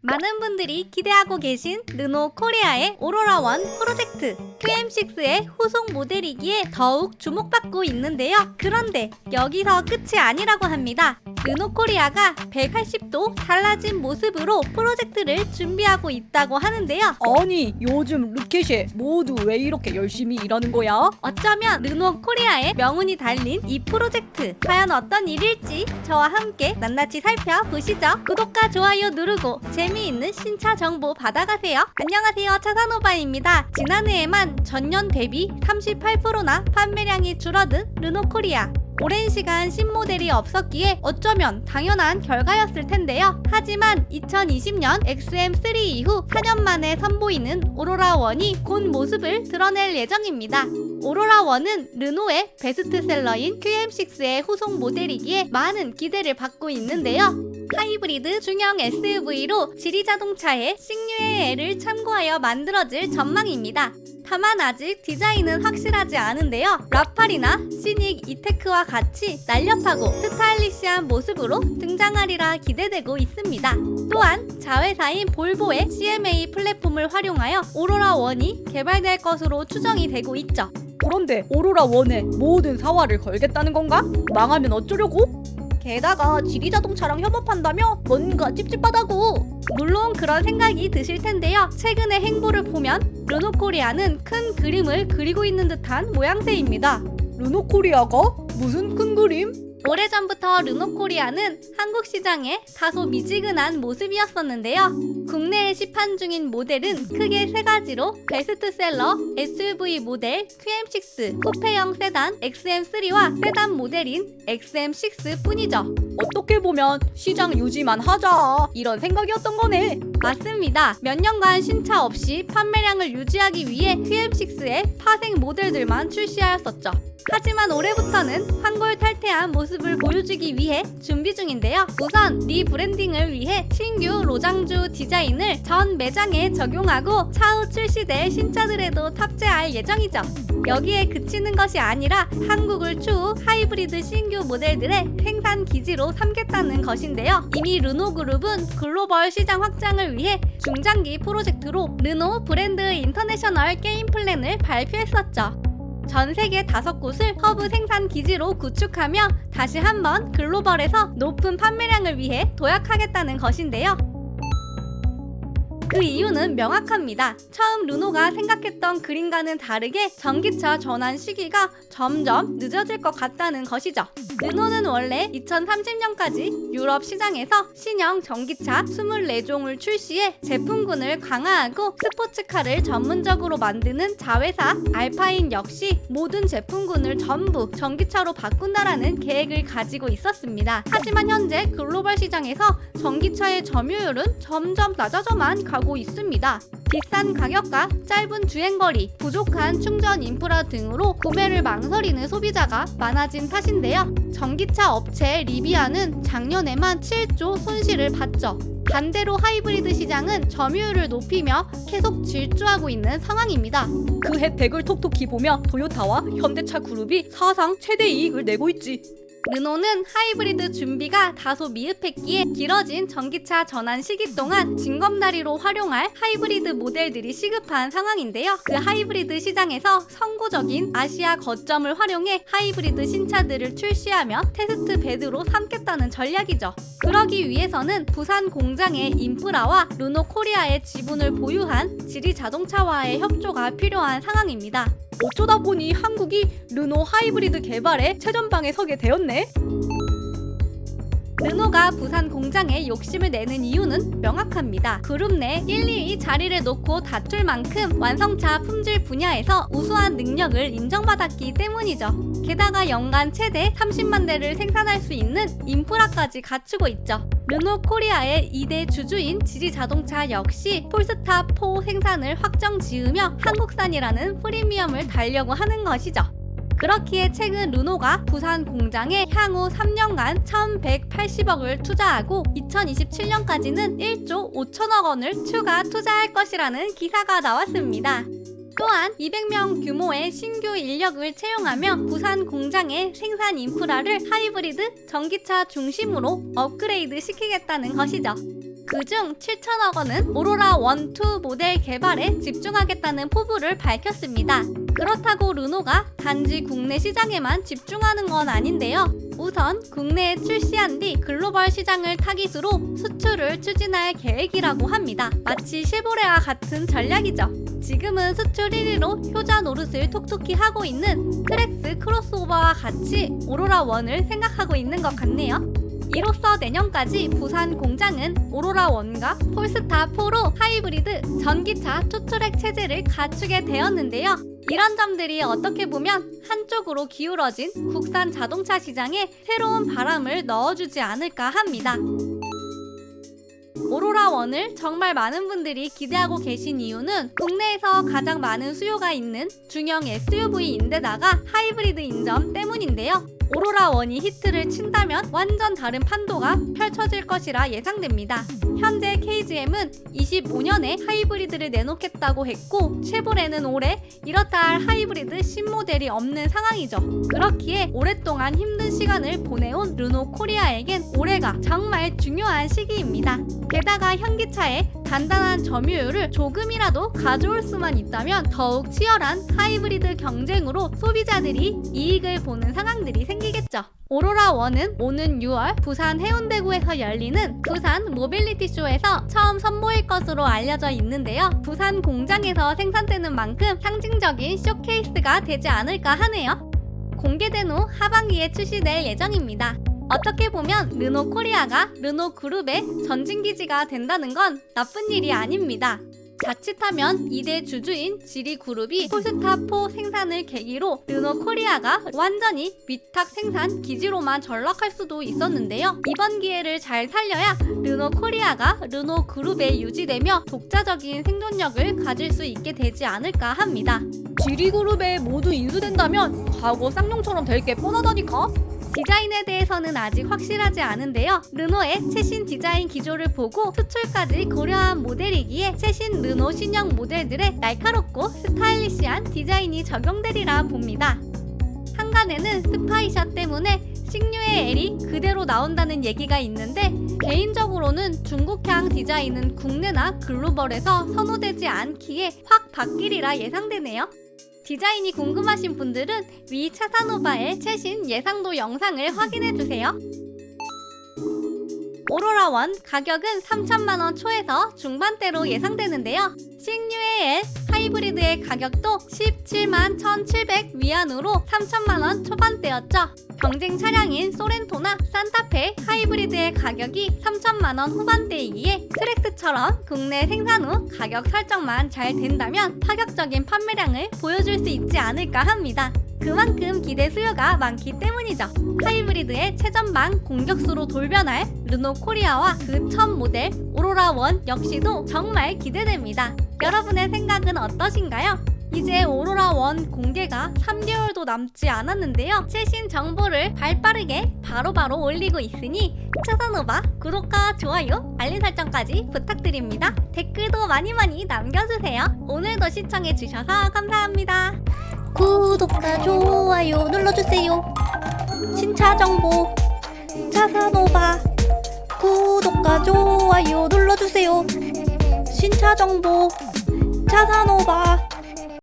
많은 분들이 기대하고 계신 르노 코리아의 오로라1 프로젝트 QM6의 후속 모델이기에 더욱 주목받고 있는데요. 그런데 여기서 끝이 아니라고 합니다. 르노 코리아가 180도 달라진 모습으로 프로젝트를 준비하고 있다고 하는데요. 아니, 요즘 르켓이 모두 왜 이렇게 열심히 일하는 거야? 어쩌면 르노 코리아의 명운이 달린 이 프로젝트, 과연 어떤 일일지 저와 함께 낱낱이 살펴보시죠. 구독과 좋아요 누르고 재미있는 신차 정보 받아가세요. 안녕하세요, 차산오바입니다. 지난해에만 전년 대비 38%나 판매량이 줄어든 르노 코리아. 오랜 시간 신모델이 없었기에 어쩌면 당연한 결과였을 텐데요. 하지만 2020년 XM3 이후 4년 만에 선보이는 오로라1이 곧 모습을 드러낼 예정입니다. 오로라1은 르노의 베스트셀러인 QM6의 후속 모델이기에 많은 기대를 받고 있는데요. 하이브리드 중형 SUV로 지리자동차의 싱유에를 참고하여 만들어질 전망입니다. 다만 아직 디자인은 확실하지 않은데요. 라팔이나 시닉 이테크와 같이 날렵하고 스타일리시한 모습으로 등장하리라 기대되고 있습니다. 또한 자회사인 볼보의 CMA 플랫폼을 활용하여 오로라1이 개발될 것으로 추정이 되고 있죠. 그런데 오로라1에 모든 사활을 걸겠다는 건가? 망하면 어쩌려고? 게다가 지리자동차랑 협업한다며 뭔가 찝찝하다고. 물론 그런 생각이 드실 텐데요. 최근의 행보를 보면 르노 코리아는 큰 그림을 그리고 있는 듯한 모양새입니다. 르노 코리아가? 무슨 큰 그림? 오래전부터 르노 코리아는 한국 시장에 다소 미지근한 모습이었었는데요. 국내에 시판 중인 모델은 크게 세 가지로 베스트셀러 SUV 모델 QM6, 쿠페형 세단 XM3와 세단 모델인 XM6 뿐이죠. 어떻게 보면 시장 유지만 하자 이런 생각이었던 거네. 맞습니다. 몇 년간 신차 없이 판매량을 유지하기 위해 QM6의 파생 모델들만 출시하였었죠. 하지만 올해부터는 환골탈태한 모습을 보여주기 위해 준비 중인데요. 우선 리브랜딩을 위해 신규 로장주 디자인을 전 매장에 적용하고 차후 출시될 신차들에도 탑재할 예정이죠. 여기에 그치는 것이 아니라 한국을 추후 하이브리드 신규 모델들의 생산 기지로 삼겠다는 것인데요. 이미 르노그룹은 글로벌 시장 확장을 위해 중장기 프로젝트로 르노 브랜드 인터내셔널 게임 플랜을 발표했었죠. 전 세계 5곳을 허브 생산 기지로 구축하며 다시 한번 글로벌에서 높은 판매량을 위해 도약하겠다는 것인데요. 그 이유는 명확합니다. 처음 르노가 생각했던 그림과는 다르게 전기차 전환 시기가 점점 늦어질 것 같다는 것이죠. 르노는 원래 2030년까지 유럽 시장에서 신형 전기차 24종을 출시해 제품군을 강화하고 스포츠카를 전문적으로 만드는 자회사 알파인 역시 모든 제품군을 전부 전기차로 바꾼다라는 계획을 가지고 있었습니다. 하지만 현재 글로벌 시장에서 전기차의 점유율은 점점 낮아져만 가고 있습니다. 비싼 가격과 짧은 주행거리, 부족한 충전 인프라 등으로 구매를 망설이는 소비자가 많아진 탓인데요. 전기차 업체 리비아는 작년에만 7조 손실을 봤죠. 반대로 하이브리드 시장은 점유율을 높이며 계속 질주하고 있는 상황입니다. 그 혜택을 톡톡히 보며 토요타와 현대차 그룹이 사상 최대 이익을 내고 있지. 르노는 하이브리드 준비가 다소 미흡했기에 길어진 전기차 전환 시기 동안 징검다리로 활용할 하이브리드 모델들이 시급한 상황인데요. 그 하이브리드 시장에서 선구적인 아시아 거점을 활용해 하이브리드 신차들을 출시하며 테스트 베드로 삼겠다는 전략이죠. 그러기 위해서는 부산 공장의 인프라와 르노 코리아의 지분을 보유한 지리자동차와의 협조가 필요한 상황입니다. 어쩌다 보니 한국이 르노 하이브리드 개발에 최전방에 서게 되었네. 르노가 부산 공장에 욕심을 내는 이유는 명확합니다. 그룹 내 1, 2위 자리를 놓고 다툴 만큼 완성차 품질 분야에서 우수한 능력을 인정받았기 때문이죠. 게다가 연간 최대 30만 대를 생산할 수 있는 인프라까지 갖추고 있죠. 르노 코리아의 2대 주주인 지리자동차 역시 폴스타4 생산을 확정 지으며 한국산이라는 프리미엄을 달려고 하는 것이죠. 그렇기에 최근 르노가 부산 공장에 향후 3년간 1,180억을 투자하고 2027년까지는 1조 5천억 원을 추가 투자할 것이라는 기사가 나왔습니다. 또한 200명 규모의 신규 인력을 채용하며 부산 공장의 생산 인프라를 하이브리드 전기차 중심으로 업그레이드 시키겠다는 것이죠. 그중 7천억 원은 오로라 1, 2 모델 개발에 집중하겠다는 포부를 밝혔습니다. 그렇다고 르노가 단지 국내 시장에만 집중하는 건 아닌데요. 우선 국내에 출시한 뒤 글로벌 시장을 타깃으로 수출을 추진할 계획이라고 합니다. 마치 쉐보레와 같은 전략이죠. 지금은 수출 1위로 효자 노릇을 톡톡히 하고 있는 트랙스 크로스오버와 같이 오로라 1을 생각하고 있는 것 같네요. 이로써 내년까지 부산 공장은 오로라 1과 폴스타 4로 하이브리드 전기차 투트랙 체제를 갖추게 되었는데요. 이런 점들이 어떻게 보면 한쪽으로 기울어진 국산 자동차 시장에 새로운 바람을 넣어주지 않을까 합니다. 오로라 1을 정말 많은 분들이 기대하고 계신 이유는 국내에서 가장 많은 수요가 있는 중형 SUV인데다가 하이브리드인 점 때문인데요. 오로라 1이 히트를 친다면 완전 다른 판도가 펼쳐질 것이라 예상됩니다. 현재 KGM은 25년에 하이브리드를 내놓겠다고 했고 쉐보레는 올해 이렇다 할 하이브리드 신모델이 없는 상황이죠. 그렇기에 오랫동안 힘든 시간을 보내온 르노 코리아에겐 올해가 정말 중요한 시기입니다. 게다가 현기차에 단단한 점유율을 조금이라도 가져올 수만 있다면 더욱 치열한 하이브리드 경쟁으로 소비자들이 이익을 보는 상황들이 생기겠죠. 오로라 1은 오는 6월 부산 해운대구에서 열리는 부산 모빌리티 쇼에서 처음 선보일 것으로 알려져 있는데요. 부산 공장에서 생산되는 만큼 상징적인 쇼케이스가 되지 않을까 하네요. 공개된 후 하반기에 출시될 예정입니다. 어떻게 보면 르노 코리아가 르노 그룹의 전진기지가 된다는 건 나쁜 일이 아닙니다. 자칫하면 2대 주주인 지리그룹이 폴스타4 생산을 계기로 르노 코리아가 완전히 위탁 생산 기지로만 전락할 수도 있었는데요. 이번 기회를 잘 살려야 르노 코리아가 르노 그룹에 유지되며 독자적인 생존력을 가질 수 있게 되지 않을까 합니다. 지리그룹에 모두 인수된다면 과거 쌍용처럼 될 게 뻔하다니까? 디자인에 대해서는 아직 확실하지 않은데요. 르노의 최신 디자인 기조를 보고 수출까지 고려한 모델이기에 최신 르노 신형 모델들의 날카롭고 스타일리시한 디자인이 적용되리라 봅니다. 한간에는 스파이샷 때문에 식류의 L이 그대로 나온다는 얘기가 있는데 개인적으로는 중국향 디자인은 국내나 글로벌에서 선호되지 않기에 확 바뀌리라 예상되네요. 디자인이 궁금하신 분들은 위 차사노바의 최신 예상도 영상을 확인해주세요. 오로라 1 가격은 3천만원 초에서 중반대로 예상되는데요. 식류의 L 하이브리드의 가격도 17만 1,700 위안으로 3천만원 초반대였죠. 경쟁 차량인 소렌토나 산타페 하이브리드의 가격이 3천만원 후반대이기에 트랙스처럼 국내 생산 후 가격 설정만 잘 된다면 파격적인 판매량을 보여줄 수 있지 않을까 합니다. 그만큼 기대 수요가 많기 때문이죠. 하이브리드의 최전방 공격수로 돌변할 르노 코리아와 그 첫 모델 오로라 1 역시도 정말 기대됩니다. 여러분의 생각은 어떠신가요? 이제 오로라 1 공개가 3개월도 남지 않았는데요. 최신 정보를 발빠르게 바로바로 올리고 있으니 차사노바 구독과 좋아요, 알림 설정까지 부탁드립니다. 댓글도 많이 남겨주세요. 오늘도 시청해주셔서 감사합니다. 구독과 좋아요 눌러주세요. 신차 정보 차사노바 구독과 좋아요 눌러주세요. 신차 정보 차사노바